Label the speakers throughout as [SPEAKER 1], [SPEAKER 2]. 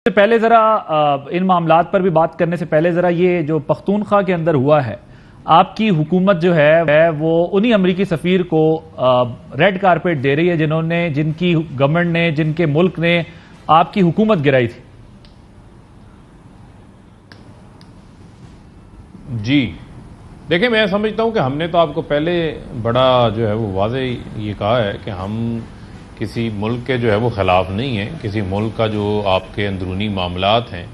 [SPEAKER 1] से पहले जरा इन मामलात पर भी बात करने से पहले जरा ये जो पख्तूनख्वा के अंदर हुआ है, आपकी हुकूमत जो है वो उन्हीं अमरीकी सफीर को रेड कारपेट दे रही है जिनकी गवर्नमेंट ने, जिनके मुल्क ने आपकी हुकूमत गिराई थी।
[SPEAKER 2] जी देखिए, मैं समझता हूं कि हमने तो आपको पहले बड़ा जो है वो वाज़ेह ये कहा है कि हम किसी मुल्क के जो है वो ख़िलाफ़ नहीं है। किसी मुल्क का जो आपके अंदरूनी मामलात हैं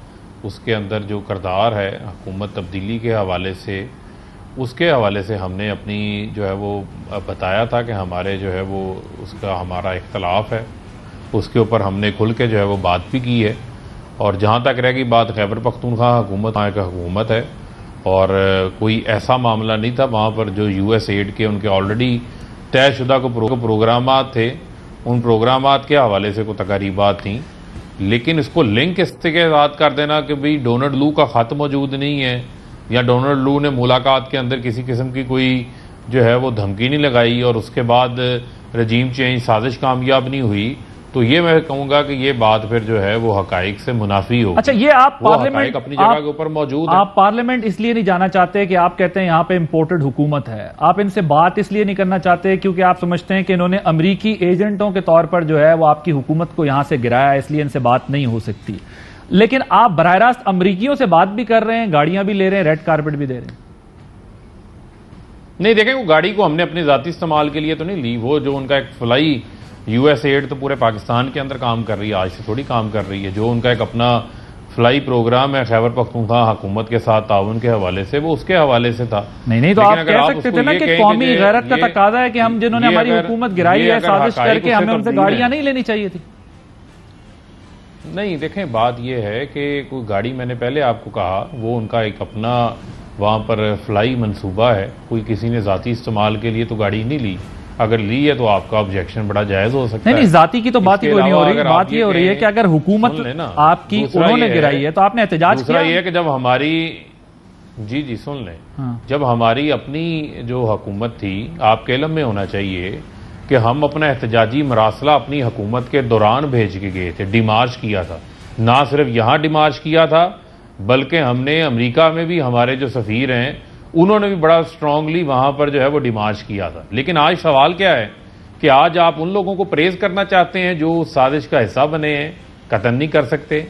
[SPEAKER 2] उसके अंदर जो किरदार है हुकूमत तब्दीली के हवाले से, उसके हवाले से हमने अपनी जो है वो बताया था कि हमारे जो है वो उसका हमारा इख्तलाफ है, उसके ऊपर हमने खुल के जो है वो बात भी की है। और जहाँ तक रहेगी बात खैबर पख्तूनख्वा हुकूमत, वहाँ का हुकूमत है और कोई ऐसा मामला नहीं था वहाँ पर जो USAID के उनके ऑलरेडी तयशुदा को प्रोग्रामात थे, उन प्रोग्रामात के हवाले से कोई तकारीबात थी। लेकिन इसको लिंक इसके साथ कर देना कि भाई डोनाल्ड लू का ख़त मौजूद नहीं है या डोनाल्ड लू ने मुलाकात के अंदर किसी किस्म की कोई जो है वो धमकी नहीं लगाई और उसके बाद रजीम चेंज साजिश कामयाब नहीं हुई, तो ये मैं कहूंगा कि ये बात फिर जो है वो हकाइक से मुनाफी हो।
[SPEAKER 1] अच्छा, ये आप पार्लियामेंट
[SPEAKER 2] अपनी जगह के ऊपर मौजूद है।
[SPEAKER 1] आप पार्लियामेंट इसलिए नहीं जाना चाहते कि आप कहते हैं यहाँ पे इंपोर्टेड हुकूमत है, आप इनसे बात इसलिए नहीं करना चाहते क्योंकि आप समझते हैं कि इन्होंने अमरीकी एजेंटों के तौर पर जो है वो आपकी हुकूमत को यहां से गिराया, इसलिए इनसे बात नहीं हो सकती। लेकिन आप बराह रास्त अमरीकियों से बात भी कर रहे हैं, गाड़ियां भी ले रहे हैं, रेड कारपेट भी दे रहे हैं।
[SPEAKER 2] नहीं देखें, वो गाड़ी को हमने अपने जाती इस्तेमाल के लिए तो नहीं ली, वो जो उनका एक फ्लाई USAID तो पूरे पाकिस्तान के अंदर काम कर रही है, आज से थोड़ी काम कर रही है। जो उनका एक अपना फ्लाई प्रोग्राम है खैबर पख्तूनख्वा हुकूमत के साथ ताउन के हवाले से, वो उसके हवाले से था।
[SPEAKER 1] नहीं तो आप कह सकते थे ना कि कौमी गैरत का तकाजा है कि हम जिन्होंने हमारी हुकूमत गिराई है साजिश करके, हमें उनसे गाड़ियां नहीं लेनी चाहिए थी।
[SPEAKER 2] नहीं देखें, बात यह है कि कोई गाड़ी, मैंने पहले आपको कहा, वो उनका एक अपना वहां पर फ्लाई मंसूबा है, कोई किसी ने जाती इस्तेमाल के लिए तो गाड़ी नहीं ली। अगर ली है तो आपका ऑब्जेक्शन बड़ा जायज हो सकता है।
[SPEAKER 1] नहीं, जाती की तो बात ही कोई नहीं हो रही। बात ये हो रही है कि अगर हुकूमत आपकी उन्होंने गिराई है तो आपने एहतजाज किया।
[SPEAKER 2] दूसरा ये है कि जब हमारी जी सुन लें, जब हमारी अपनी जो हुकूमत थी, आपके इल्म में होना चाहिए कि हम अपना एहतजाजी मरासला अपनी हुकूमत के दौरान भेज के गए थे, डिमार्च किया था। ना सिर्फ यहाँ डिमार्च किया था बल्कि हमने अमेरिका में भी हमारे जो सफीर हैं उन्होंने भी बड़ा स्ट्रांगली वहां पर जो है वो डिमार्च किया था। लेकिन आज सवाल क्या है कि आज आप उन लोगों को प्रेज करना चाहते हैं जो साजिश का हिस्सा बने हैं, कतल नहीं कर सकते।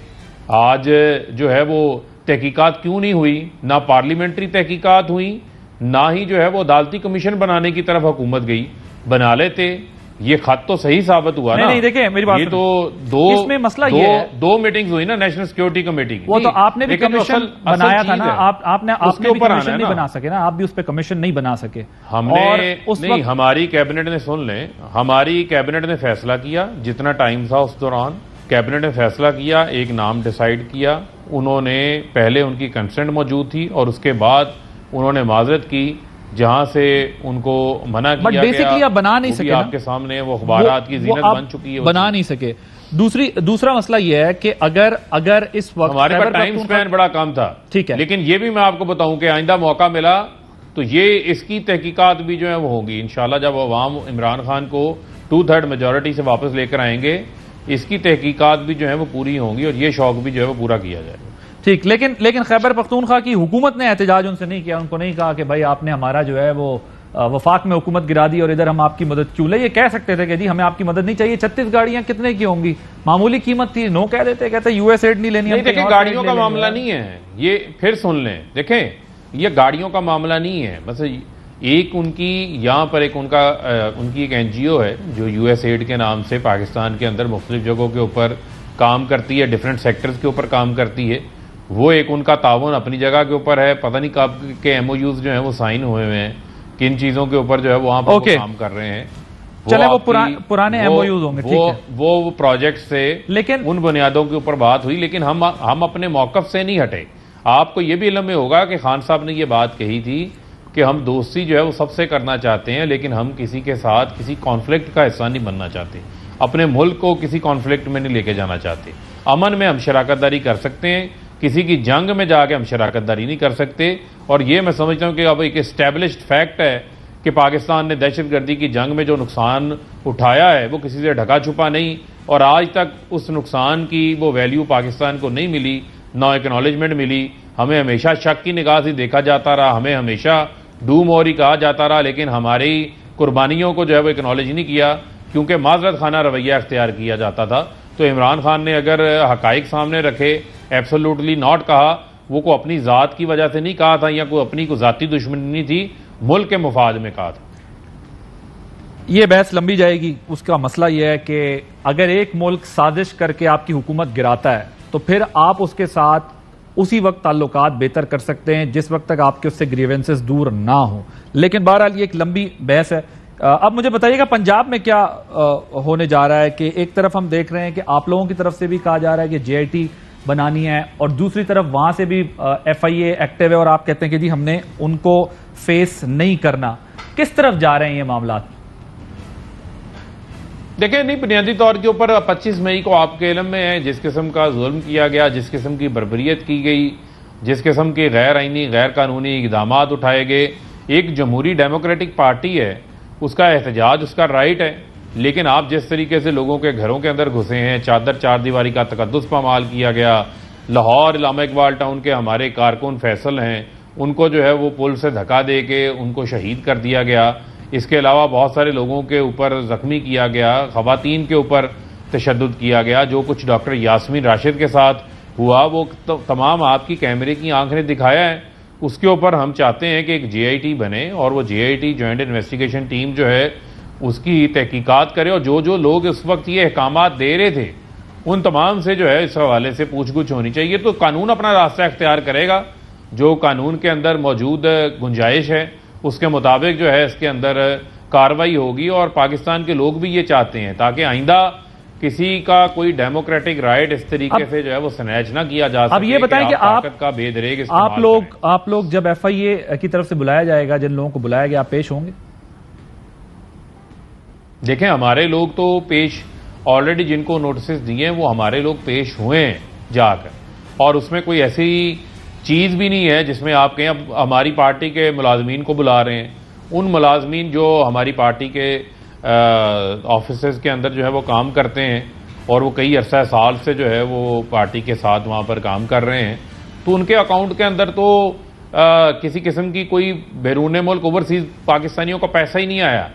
[SPEAKER 2] आज जो है वो तहकीकात क्यों नहीं हुई, ना पार्लियामेंट्री तहकीकात हुई, ना ही जो है वो अदालती कमीशन बनाने की तरफ हुकूमत गई। बना लेते, ये खत तो सही साबित हुआ ना।
[SPEAKER 1] नहीं देखिए मेरी बात,
[SPEAKER 2] ये तो इसमें मसला ये है, दो मीटिंग्स हुई ना नेशनल सिक्योरिटी कमेटी की।
[SPEAKER 1] वो तो आपने भी कमीशन बनाया था ना, आपने भी कमीशन नहीं बना सके ना, आप भी उस पर कमीशन नहीं बना सके।
[SPEAKER 2] हमने नहीं, हमारी कैबिनेट ने, सुन लें, हमारी कैबिनेट ने फैसला किया, जितना टाइम था उस दौरान कैबिनेट ने फैसला किया, एक नाम डिसाइड किया। उन्होंने पहले उनकी कंसेंट मौजूद थी और उसके बाद उन्होंने माजरत की जहां से उनको मना किया गया।
[SPEAKER 1] बेसिकली आप बना नहीं सके,
[SPEAKER 2] आपके सामने वो अखबारात की जीनत बन चुकी है,
[SPEAKER 1] बना नहीं सके। दूसरा मसला यह है कि अगर इस वक्त
[SPEAKER 2] हमारे पास टाइम स्पैन बड़ा कम था,
[SPEAKER 1] ठीक है,
[SPEAKER 2] लेकिन ये भी मैं आपको बताऊं कि आइंदा मौका मिला तो ये इसकी तहकीकात भी जो है वो होगी इंशाल्लाह। जब अवाम इमरान खान को 2/3 मेजोरिटी से वापस लेकर आएंगे, इसकी तहकीकात भी जो है वो पूरी होंगी और ये शौक भी जो है वो पूरा किया जाएगा।
[SPEAKER 1] ठीक, लेकिन खैबर पख्तूनख्वा की हुकूमत ने एहतजाज उनसे नहीं किया, उनको नहीं कहा कि भाई आपने हमारा जो है वो वफाक में हुकूमत गिरा दी और इधर हम आपकी मदद क्यों ले। ये कह सकते थे कि जी हमें आपकी मदद नहीं चाहिए, 36 गाड़ियां कितने की होंगी, मामूली कीमत थी, नो कह देते, कहते USAID नहीं लेनी।
[SPEAKER 2] देखिए, गाड़ियों का मामला नहीं है ये, फिर सुन लें, देखें ये गाड़ियों का मामला नहीं है। बस एक उनकी यहाँ पर उनकी एक NGO है जो USAID के नाम से पाकिस्तान के अंदर मुख्तलिफ जगहों के ऊपर काम करती है, डिफरेंट सेक्टर्स के ऊपर काम करती है। वो एक उनका ताउन अपनी जगह के ऊपर है, पता नहीं कब के MOUs जो हैं वो साइन हुए हुए हैं, किन चीजों के ऊपर जो है वहां पर काम कर रहे हैं।
[SPEAKER 1] चले वो पुराने MOUs होंगे, ठीक है,
[SPEAKER 2] वो प्रोजेक्ट से
[SPEAKER 1] लेकिन
[SPEAKER 2] उन बुनियादों के ऊपर बात हुई, लेकिन हम अपने मौकफ से नहीं हटे। आपको ये भी इल्म में होगा कि खान साहब ने ये बात कही थी कि हम दोस्ती जो है वो सबसे करना चाहते हैं, लेकिन हम किसी के साथ किसी कॉन्फ्लिक्ट का हिस्सा नहीं बनना चाहते, अपने मुल्क को किसी कॉन्फ्लिक्ट में नहीं लेके जाना चाहते। अमन में हम शराकतदारी कर सकते हैं, किसी की जंग में जाके हम शराकतदारी नहीं कर सकते। और ये मैं समझता हूं कि अब एक एस्टैब्लिश्ड फैक्ट है कि पाकिस्तान ने दहशतगर्दी की जंग में जो नुकसान उठाया है वो किसी से ढका छुपा नहीं, और आज तक उस नुकसान की वो वैल्यू पाकिस्तान को नहीं मिली, ना एक्नॉलेजमेंट मिली। हमें हमेशा शक की निगाह से देखा जाता रहा, हमें हमेशा डूम और ही कहा जाता रहा, लेकिन हमारी कुर्बानियों को जो है वो एक्नॉलेज नहीं किया, क्योंकि माजरत खाना रवैया अख्तियार किया जाता था। तो इमरान खान ने अगर हकाइक सामने रखे, एब्सोल्युटली नॉट कहा, वो को अपनी ज़ात की वजह से नहीं कहा था या कोई अपनी को ज़ाती दुश्मनी नहीं थी, मुल्क के मुफाद में कहा था।
[SPEAKER 1] ये बहस लंबी जाएगी। उसका मसला यह है कि अगर एक मुल्क साजिश करके आपकी हुकूमत गिराता है तो फिर आप उसके साथ उसी वक्त ताल्लुकात बेहतर कर सकते हैं जिस वक्त तक आपके उससे ग्रीवेंसेस दूर ना हो। लेकिन बहरहाल ये एक लंबी बहस है। अब मुझे बताइएगा पंजाब में क्या होने जा रहा है कि एक तरफ हम देख रहे हैं कि आप लोगों की तरफ से भी कहा जा रहा है कि जेआईटी बनानी है और दूसरी तरफ वहां से भी एफआईए एक्टिव है और आप कहते हैं कि जी हमने उनको फेस नहीं करना। किस तरफ जा रहे हैं ये मामला?
[SPEAKER 2] देखिए, नहीं, बुनियादी तौर के ऊपर 25 मई को आपके इल्म में है जिस किस्म का जुल्म किया गया, जिस किस्म की बर्बरियत की गई, जिस किस्म के गैर आईनी गैर कानूनी इक़दाम उठाए गए। एक जमहूरी डेमोक्रेटिक पार्टी है, उसका एहतजाज उसका राइट है, लेकिन आप जिस तरीके से लोगों के घरों के अंदर घुसे हैं, चादर चार दीवारी का तकद्दुस पामाल किया गया। लाहौर इलामा इकबाल टाउन के हमारे कारकुन फैसल हैं, उनको जो है वो पुल से धक्का दे के उनको शहीद कर दिया गया। इसके अलावा बहुत सारे लोगों के ऊपर जख्मी किया गया, खवातीन के ऊपर तशद्दुद किया गया। जो कुछ डॉक्टर यास्मीन राशिद के साथ हुआ वो तमाम आपकी कैमरे की आंख ने दिखाया है। उसके ऊपर हम चाहते हैं कि एक जेआईटी बने और वो जेआईटी जॉइंट इन्वेस्टिगेशन टीम जो है उसकी तहकीकात करे और जो जो लोग इस वक्त ये अहकामात दे रहे थे उन तमाम से जो है इस हवाले से पूछगुछ होनी चाहिए। तो कानून अपना रास्ता इख्तियार करेगा, जो कानून के अंदर मौजूद गुंजाइश है उसके मुताबिक जो है इसके अंदर कार्रवाई होगी। और पाकिस्तान के लोग भी ये चाहते हैं ताकि आइंदा किसी का कोई डेमोक्रेटिक राइट इस तरीके से जो है वो स्नैच ना किया जा सके।
[SPEAKER 1] अब ये बताएं कि आप
[SPEAKER 2] का बेदरेग
[SPEAKER 1] आप लोग जब एफआईए की तरफ से बुलाया जाएगा, जिन लोगों को बुलाया गया, आप पेश होंगे?
[SPEAKER 2] देखें, हमारे लोग तो पेश ऑलरेडी जिनको नोटिस दिए हैं वो हमारे लोग पेश हुए हैं जाकर, और उसमें कोई ऐसी चीज भी नहीं है जिसमें आप कहें अब हमारी पार्टी के मुलाजमीन को बुला रहे हैं। उन मुलाजमीन जो हमारी पार्टी के ऑफिसेज के अंदर जो है वो काम करते हैं और वो कई अरसा साल से जो है वो पार्टी के साथ वहां पर काम कर रहे हैं, तो उनके अकाउंट के अंदर तो किसी किस्म की कोई बैरून मुल्क ओवरसीज पाकिस्तानियों का पैसा ही नहीं आया।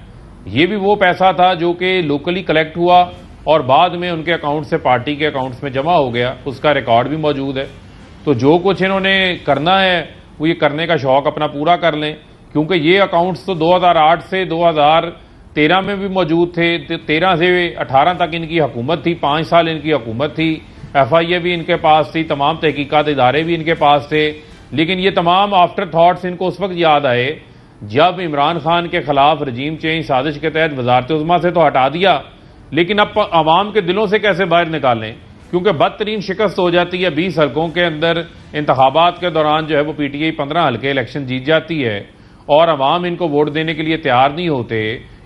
[SPEAKER 2] ये भी वो पैसा था जो कि लोकली कलेक्ट हुआ और बाद में उनके अकाउंट से पार्टी के अकाउंट्स में जमा हो गया, उसका रिकॉर्ड भी मौजूद है। तो जो कुछ इन्होंने करना है वो ये करने का शौक अपना पूरा कर लें, क्योंकि ये अकाउंट्स तो 2008 से 2013 में भी मौजूद थे। 13 से 18 तक इनकी हुकूमत थी, 5 साल इनकी हुकूमत थी। एफआईए भी इनके पास थी, तमाम तहकीकात इदारे भी इनके पास थे, लेकिन ये तमाम आफ्टर थॉट्स इनको उस वक्त याद आए जब इमरान खान के खिलाफ रजीम चेंज साजिश के तहत वजारत उज़्मा से तो हटा दिया, लेकिन अब आवाम के दिलों से कैसे बाहर निकालें, क्योंकि बदतरीन शिकस्त हो जाती है। 20 हल्कों के अंदर इंतखाबात के दौरान जो है वो पीटीआई 15 हल्के इलेक्शन जीत जाती है और अवाम इनको वोट देने के लिए तैयार नहीं होते।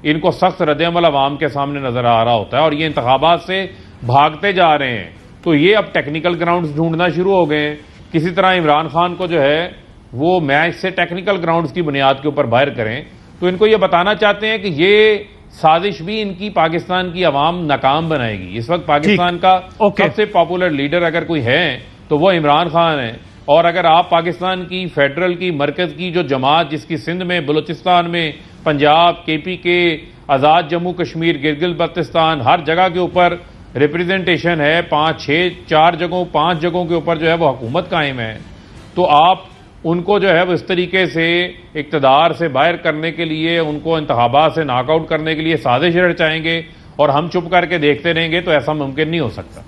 [SPEAKER 2] इनको सख्त रद्द-ए-अमल अवाम के सामने नजर आ रहा होता है और ये इंतखाबात से भागते जा रहे हैं। तो ये अब टेक्निकल ग्राउंड्स ढूंढना शुरू हो गए हैं, किसी तरह इमरान खान को जो है वो मैच से टेक्निकल ग्राउंड्स की बुनियाद के ऊपर बाहर करें। तो इनको ये बताना चाहते हैं कि ये साजिश भी इनकी पाकिस्तान की अवाम नाकाम बनाएगी। इस वक्त पाकिस्तान का सबसे पॉपुलर लीडर अगर कोई है तो वो इमरान खान है, और अगर आप पाकिस्तान की फेडरल की मरकज की जो जमात जिसकी सिंध में, बलूचिस्तान में, पंजाब, केपी के, आजाद जम्मू कश्मीर, गिलगित बल्तिस्तान, हर जगह के ऊपर रिप्रेजेंटेशन है, 5 जगहों के ऊपर जो है वो हुकूमत कायम है, तो आप उनको जो है वो इस तरीके से इक्तदार से बाहर करने के लिए, उनको इंतखाबात से नॉकआउट करने के लिए साजिश रचाएंगे और हम चुप करके देखते रहेंगे, तो ऐसा मुमकिन नहीं हो सकता।